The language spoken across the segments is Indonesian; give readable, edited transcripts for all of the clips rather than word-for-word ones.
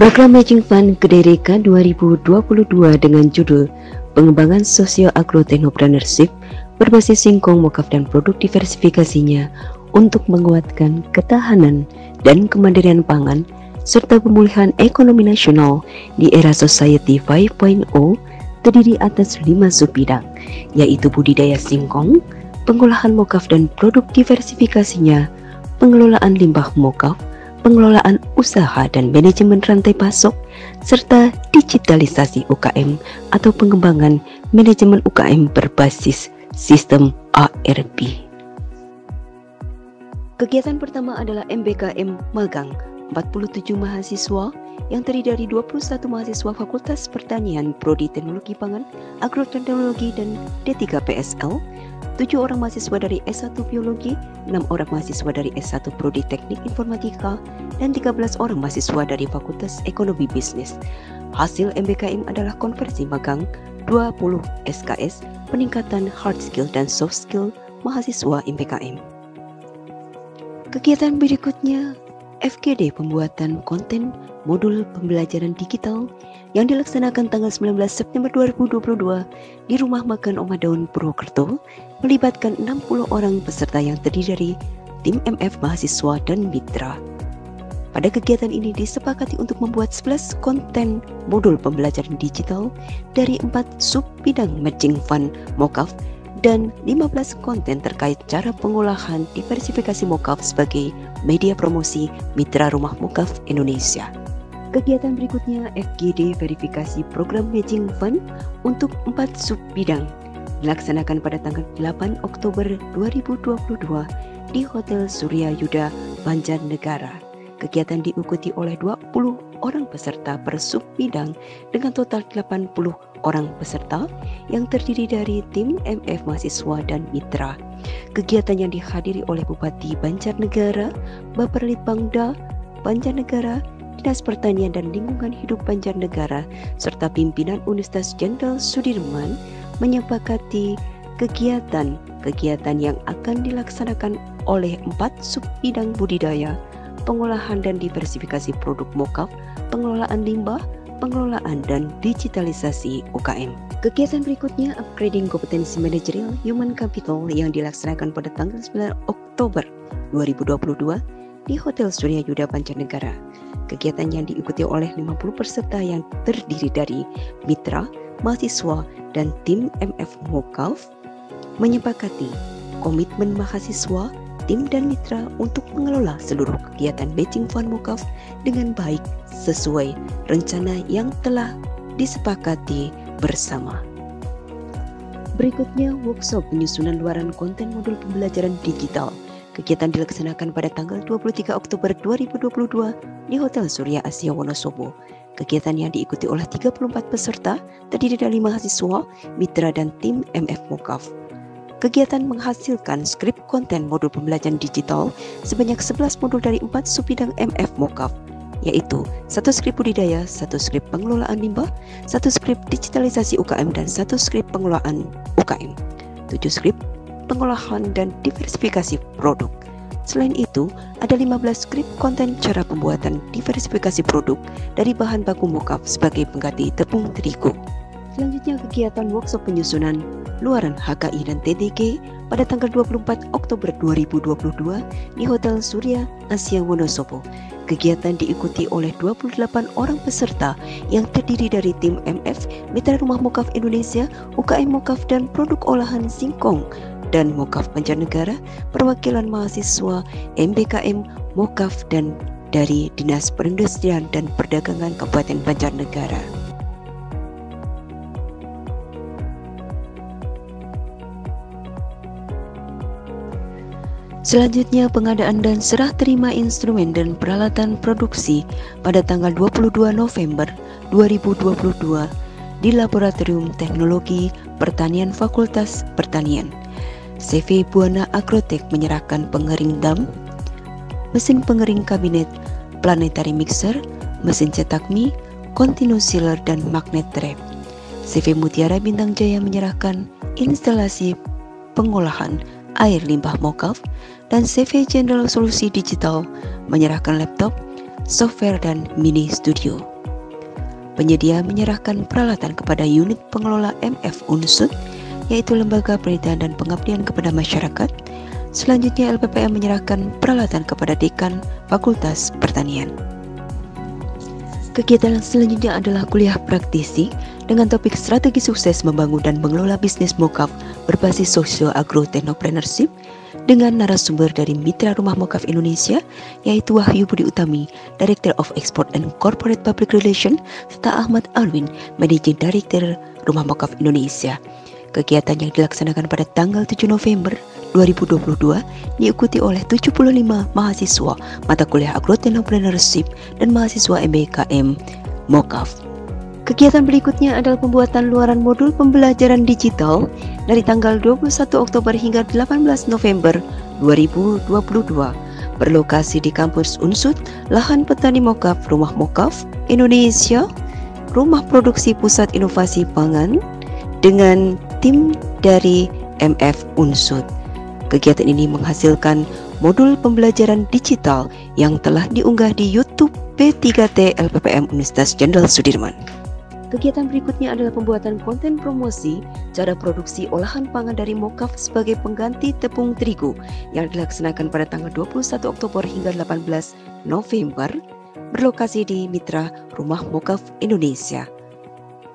Program Matching Fund Kedirikan 2022 dengan judul Pengembangan Sosio-Agro-Technopreneurship berbasis singkong, mokaf, dan produk diversifikasinya untuk menguatkan ketahanan dan kemandirian pangan serta pemulihan ekonomi nasional di era Society 5.0 terdiri atas 5 subbidang, yaitu budidaya singkong, pengolahan mokaf dan produk diversifikasinya, pengelolaan limbah mokaf, pengelolaan usaha dan manajemen rantai pasok, serta digitalisasi UKM atau pengembangan manajemen UKM berbasis sistem ARP. Kegiatan pertama adalah MBKM Magang 47 mahasiswa yang terdiri dari 21 mahasiswa Fakultas Pertanian Prodi Teknologi Pangan, Agroteknologi dan D3 PSL, 7 orang mahasiswa dari S1 Biologi, 6 orang mahasiswa dari S1 Prodi Teknik Informatika, dan 13 orang mahasiswa dari Fakultas Ekonomi Bisnis. Hasil MBKM adalah konversi magang 20 SKS, peningkatan hard skill dan soft skill mahasiswa MBKM. Kegiatan berikutnya, FGD pembuatan konten modul pembelajaran digital yang dilaksanakan tanggal 19 September 2022 di Rumah Makan Oma Daun Purwokerto melibatkan 60 orang peserta yang terdiri dari tim MF mahasiswa dan mitra. Pada kegiatan ini disepakati untuk membuat 11 konten modul pembelajaran digital dari 4 sub bidang matching fund mokaf dan 15 konten terkait cara pengolahan diversifikasi mokaf sebagai media promosi mitra Rumah Mokaf Indonesia. Kegiatan berikutnya FGD verifikasi program matching fund untuk 4 sub bidang dilaksanakan pada tanggal 8 Oktober 2022 di Hotel Surya Yuda Banjarnegara. Kegiatan diikuti oleh 20 orang peserta per sub bidang dengan total 80 orang peserta yang terdiri dari tim MF mahasiswa dan mitra. Kegiatan yang dihadiri oleh Bupati Banjarnegara, Bapperlitbangda Banjarnegara, Dinas Pertanian dan Lingkungan Hidup Banjarnegara, serta pimpinan Universitas Jenderal Sudirman menyepakati kegiatan yang akan dilaksanakan oleh 4 sub bidang budidaya, pengolahan dan diversifikasi produk mokaf, pengelolaan limbah, pengelolaan dan digitalisasi UKM. Kegiatan berikutnya upgrading kompetensi manajerial human capital yang dilaksanakan pada tanggal 9 Oktober 2022 di Hotel Surya Yuda Banjarnegara. Kegiatan yang diikuti oleh 50 peserta yang terdiri dari mitra, mahasiswa, dan tim MF Mokaf menyepakati komitmen mahasiswa, tim dan mitra untuk mengelola seluruh kegiatan matching fund mokaf dengan baik sesuai rencana yang telah disepakati bersama. Berikutnya workshop penyusunan luaran konten modul pembelajaran digital. Kegiatan dilaksanakan pada tanggal 23 Oktober 2022 di Hotel Surya Asia Wonosobo. Kegiatan yang diikuti oleh 34 peserta terdiri dari mahasiswa, mitra dan tim MF Mokaf. Kegiatan menghasilkan skrip konten modul pembelajaran digital sebanyak 11 modul dari 4 subbidang MF Mokaf, yaitu 1 skrip budidaya, 1 skrip pengelolaan limbah, 1 skrip digitalisasi UKM, dan 1 skrip pengelolaan UKM, 7 skrip pengolahan dan diversifikasi produk. Selain itu, ada 15 skrip konten cara pembuatan diversifikasi produk dari bahan baku mokaf sebagai pengganti tepung terigu. Selanjutnya kegiatan workshop penyusunan luaran HKI dan TTG pada tanggal 24 Oktober 2022 di Hotel Surya Asia Wonosobo. Kegiatan diikuti oleh 28 orang peserta yang terdiri dari tim MF, Mitra Rumah Mokaf Indonesia, UKM Mokaf dan produk olahan singkong, dan Mokaf Banjarnegara, perwakilan mahasiswa MBKM Mokaf dan dari Dinas Perindustrian dan Perdagangan Kabupaten Banjarnegara. Selanjutnya pengadaan dan serah terima instrumen dan peralatan produksi pada tanggal 22 November 2022 di Laboratorium Teknologi Pertanian Fakultas Pertanian. CV Buana Agrotech menyerahkan pengering dam, mesin pengering kabinet, planetary mixer, mesin cetak mie, continuous sealer dan magnet trap. CV Mutiara Bintang Jaya menyerahkan instalasi pengolahan air limbah mokaf, dan CV General Solusi Digital menyerahkan laptop, software dan mini studio. Penyedia menyerahkan peralatan kepada unit pengelola MF Unsut, yaitu Lembaga Penelitian dan Pengabdian kepada Masyarakat. Selanjutnya LPPM menyerahkan peralatan kepada Dekan Fakultas Pertanian. Kegiatan selanjutnya adalah kuliah praktisi dengan topik strategi sukses membangun dan mengelola bisnis mokaf berbasis socio-agro-technopreneurship dengan narasumber dari Mitra Rumah Mokaf Indonesia, yaitu Wahyu Budi Utami, Director of Export and Corporate Public Relations, serta Ahmad Alwin, Managing Director Rumah Mokaf Indonesia. Kegiatan yang dilaksanakan pada tanggal 7 November 2022 diikuti oleh 75 mahasiswa mata kuliah Agro-Technopreneurship dan mahasiswa MBKM Mokaf. Kegiatan berikutnya adalah pembuatan luaran modul pembelajaran digital dari tanggal 21 Oktober hingga 18 November 2022 berlokasi di kampus Unsut, lahan petani mokaf Rumah Mokaf Indonesia, Rumah Produksi Pusat Inovasi Pangan dengan tim dari MF Unsut. Kegiatan ini menghasilkan modul pembelajaran digital yang telah diunggah di YouTube P3T LPPM Universitas Jenderal Sudirman. Kegiatan berikutnya adalah pembuatan konten promosi cara produksi olahan pangan dari mokaf sebagai pengganti tepung terigu yang dilaksanakan pada tanggal 21 Oktober hingga 18 November berlokasi di Mitra Rumah Mokaf Indonesia.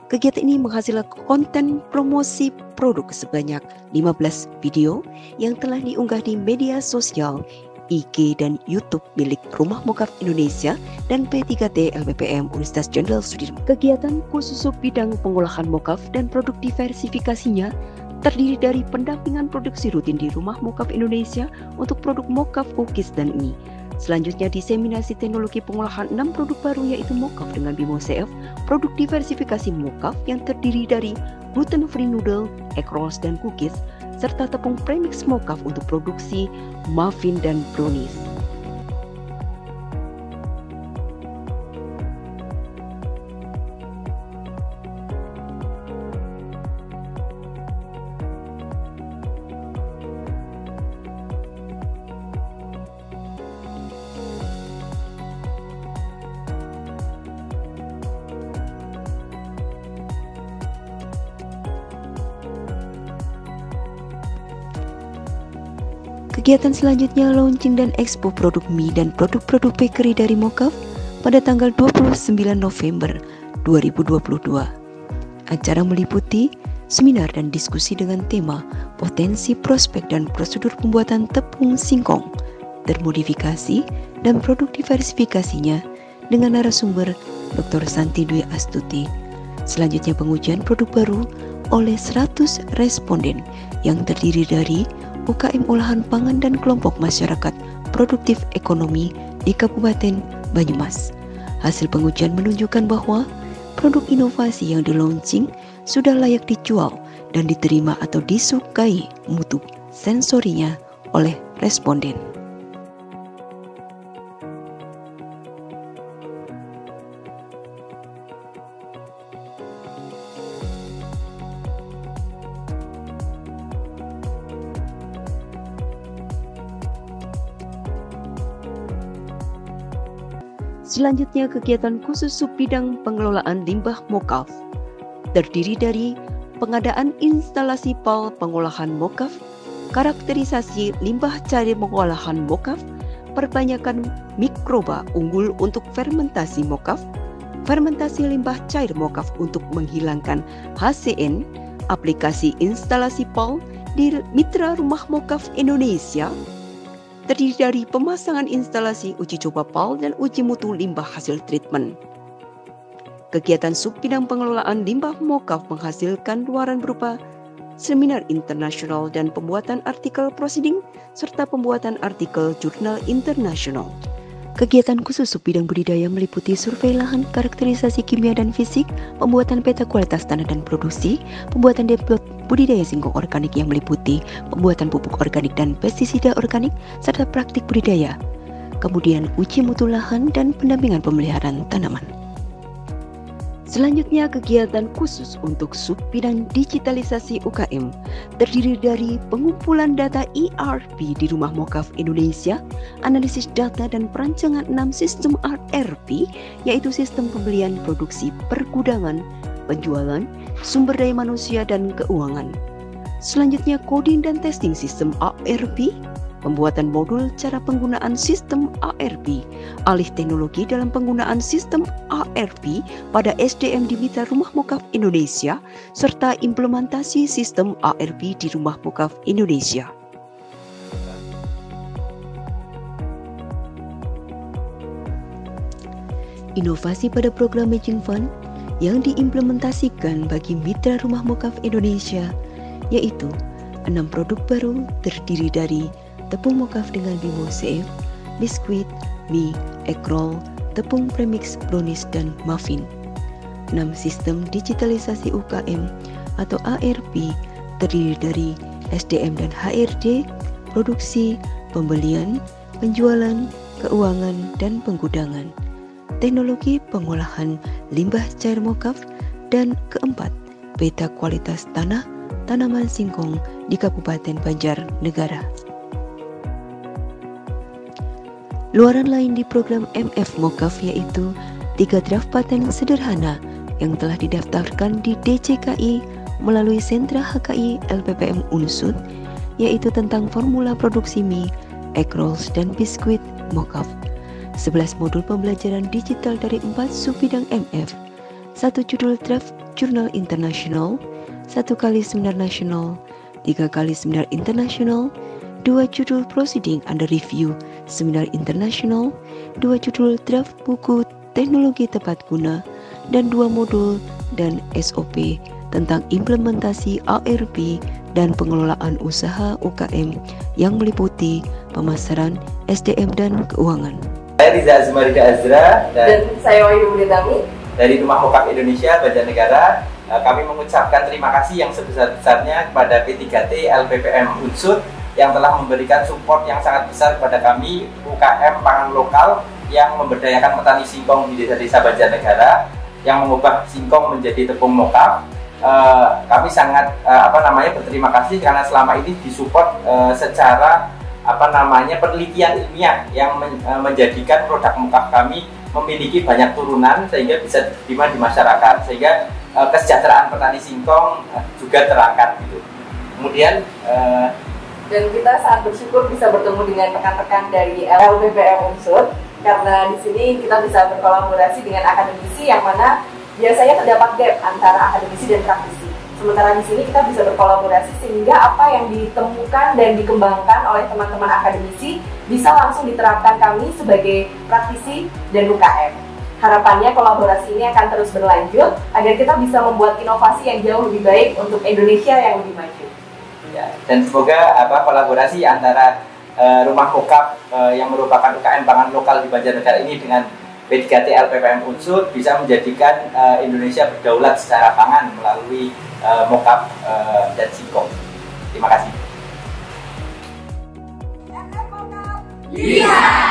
Kegiatan ini menghasilkan konten promosi produk sebanyak 15 video yang telah diunggah di media sosial IG dan YouTube milik Rumah Mokaf Indonesia dan P3T LPPM Universitas Jenderal Sudirman. Kegiatan khusus bidang pengolahan mokaf dan produk diversifikasinya terdiri dari pendampingan produksi rutin di Rumah Mokaf Indonesia untuk produk mokaf, cookies, dan mie. Selanjutnya diseminasi teknologi pengolahan 6 produk baru yaitu mokaf dengan Bimo CF, produk diversifikasi mokaf yang terdiri dari gluten free noodle, egg rolls, dan cookies, serta tepung premix mokaf untuk produksi muffin dan brownies. Kegiatan selanjutnya launching dan expo produk mie dan produk-produk bakery dari Mokaf pada tanggal 29 November 2022. Acara meliputi seminar dan diskusi dengan tema potensi, prospek, dan prosedur pembuatan tepung singkong, termodifikasi, dan produk diversifikasinya dengan narasumber Dr. Santi Dwi Astuti. Selanjutnya pengujian produk baru oleh 100 responden yang terdiri dari UKM olahan pangan dan kelompok masyarakat produktif ekonomi di Kabupaten Banyumas. Hasil pengujian menunjukkan bahwa produk inovasi yang di-launching sudah layak dijual dan diterima atau disukai mutu sensorinya oleh responden. Selanjutnya kegiatan khusus subbidang pengelolaan limbah mokaf terdiri dari pengadaan instalasi PAL pengolahan mokaf, karakterisasi limbah cair pengolahan mokaf, perbanyakan mikroba unggul untuk fermentasi mokaf, fermentasi limbah cair mokaf untuk menghilangkan HCN, aplikasi instalasi PAL di Mitra Rumah Mokaf Indonesia, terdiri dari pemasangan instalasi uji coba PAL dan uji mutu limbah hasil treatment. Kegiatan subbidang pengelolaan limbah mokaf menghasilkan luaran berupa seminar internasional dan pembuatan artikel proceeding serta pembuatan artikel jurnal internasional. Kegiatan khusus subbidang budidaya meliputi survei lahan, karakterisasi kimia dan fisik, pembuatan peta kualitas tanah dan produksi, pembuatan depot budidaya singkong organik yang meliputi pembuatan pupuk organik dan pestisida organik, serta praktik budidaya. Kemudian uji mutu lahan dan pendampingan pemeliharaan tanaman. Selanjutnya, kegiatan khusus untuk subbidang digitalisasi UKM terdiri dari pengumpulan data ERP di Rumah Mokaf Indonesia, analisis data dan perancangan 6 sistem ERP, yaitu sistem pembelian, produksi, pergudangan, penjualan, sumber daya manusia, dan keuangan. Selanjutnya, coding dan testing sistem ERP, pembuatan modul cara penggunaan sistem ERP, alih teknologi dalam penggunaan sistem ERP pada SDM di Mitra Rumah Mokaf Indonesia, serta implementasi sistem ERP di Rumah Mokaf Indonesia. Inovasi pada program Matching Fund yang diimplementasikan bagi Mitra Rumah Mokaf Indonesia yaitu 6 produk baru terdiri dari tepung mokaf dengan bimbo CF, biskuit, mie, egg roll, tepung premix, brownies, dan muffin. 6 sistem digitalisasi UKM atau ARP terdiri dari SDM dan HRD, produksi, pembelian, penjualan, keuangan, dan penggudangan, teknologi pengolahan limbah cair mokaf, dan keempat, peta kualitas tanah, tanaman singkong di Kabupaten Banjarnegara. Luaran lain di program MF Mokaf yaitu 3 draft paten sederhana yang telah didaftarkan di DCKI melalui sentra HKI LPPM Unsud, yaitu tentang formula produksi mie, egg rolls, dan biskuit mokaf. 11 modul pembelajaran digital dari 4 subbidang MF, 1 judul draft jurnal internasional, 1 kali seminar nasional, 3 kali seminar internasional, 2 judul proceeding under review seminar internasional, 2 judul draft buku teknologi tepat guna, dan 2 modul dan SOP tentang implementasi ARP dan pengelolaan usaha UKM yang meliputi pemasaran, SDM, dan keuangan. Saya Riza Azmarida Azra dan saya Wahyu Budetami dari Rumah Mokaf Indonesia Banjarnegara. Kami mengucapkan terima kasih yang sebesar-besarnya kepada P3T LPPM Unsud yang telah memberikan support yang sangat besar kepada kami UKM pangan lokal yang memberdayakan petani singkong di desa-desa Banjarnegara, yang mengubah singkong menjadi tepung mokaf. Kami sangat berterima kasih karena selama ini disupport secara penelitian ilmiah yang menjadikan produk mokaf kami memiliki banyak turunan sehingga bisa diterima di masyarakat, sehingga kesejahteraan petani singkong juga terangkat gitu. Kemudian dan kita sangat bersyukur bisa bertemu dengan rekan-rekan dari LPPM Unsud, karena di sini kita bisa berkolaborasi dengan akademisi yang mana biasanya terdapat gap antara akademisi dan praktisi. Sementara di sini kita bisa berkolaborasi sehingga apa yang ditemukan dan dikembangkan oleh teman-teman akademisi bisa langsung diterapkan kami sebagai praktisi dan UKM. Harapannya kolaborasi ini akan terus berlanjut agar kita bisa membuat inovasi yang jauh lebih baik untuk Indonesia yang lebih maju. Ya, dan semoga kolaborasi antara Rumah Mokaf yang merupakan UKM pangan lokal di Banjarnegara ini dengan P3T LPPM Unsud bisa menjadikan Indonesia berdaulat secara pangan melalui mokaf dan singkong. Terima kasih. Iya.